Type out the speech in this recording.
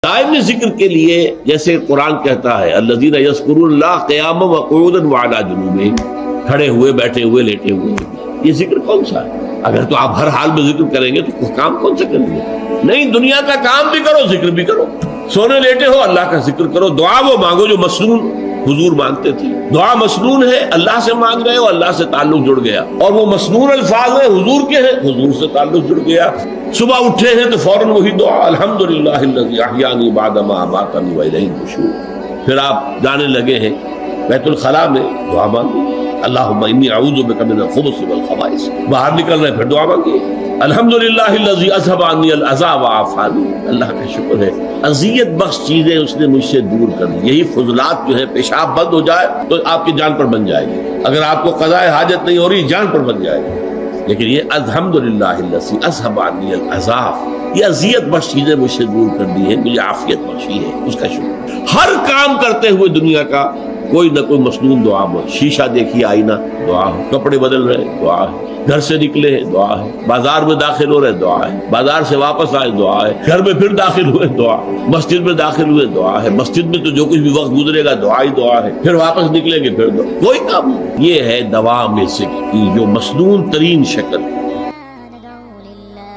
دائمی ذکر کے لیے جیسے قرآن کہتا ہے الذین یذکرون اللہ قیاما وقعودا وعلی جنوبہم، کھڑے ہوئے، بیٹھے ہوئے، لیٹے ہوئے، یہ ذکر کون سا ہے؟ اگر تو آپ ہر حال میں ذکر کریں گے تو کام کون سے کریں گے؟ نہیں، دنیا کا کام بھی کرو، ذکر بھی کرو، سونے لیٹے ہو اللہ کا ذکر کرو، دعا وہ مانگو جو مسنون حضور مانگتے تھے۔ دعا مسنون ہے، اللہ سے مانگ رہے ہو، اللہ سے تعلق جڑ گیا، اور وہ مسنون الفاظ ہیں حضور کے ہیں، حضور سے تعلق جڑ گیا۔ صبح اٹھے ہیں تو فوراً وہی دعا الحمدللہ الذی احیانی بعد ما اماتنی والیہ النشور۔ پھر آپ جانے لگے ہیں بیت الخلاء میں، دعا مانگی اللہم انی اعوذ بک من الخبث والخبائث، باہر نکل رہے پھر دعا مانگی الحمدللہ الذی اذھب عنی الاذی وعافانی، اللہ کا شکر ہے اذیت بخش چیزیں اس نے مجھ سے دور کر دی۔ یہی فضلات جو ہے، پیشاب بند ہو جائے تو آپ کی جان پر بن جائے گی، اگر آپ کو قضاء حاجت نہیں ہو رہی جان پر بن جائے گی، لیکن یہ الحمدللہ الذی اذھب عنی الاذی، یہ اذیت بخش چیزیں مجھ سے دور کر دی ہے، مجھے عافیت بخشی ہے، اس کا شکر۔ ہر کام کرتے ہوئے دنیا کا کوئی نہ کوئی مسنون دعا ہو، شیشہ دیکھیے آئینہ دعا ہے، کپڑے بدل رہے دعا ہے، گھر سے نکلے دعا ہے، بازار میں داخل ہو رہے دعا ہے، بازار سے واپس آئے دعا ہے، گھر میں پھر داخل ہوئے دعا، مسجد میں داخل ہوئے دعا ہے، مسجد میں تو جو کچھ بھی وقت گزرے گا دعا ہی دعا ہے، پھر واپس نکلیں گے پھر دعا، کوئی کام۔ یہ ہے دوام ذکر کی جو مسنون ترین شکل۔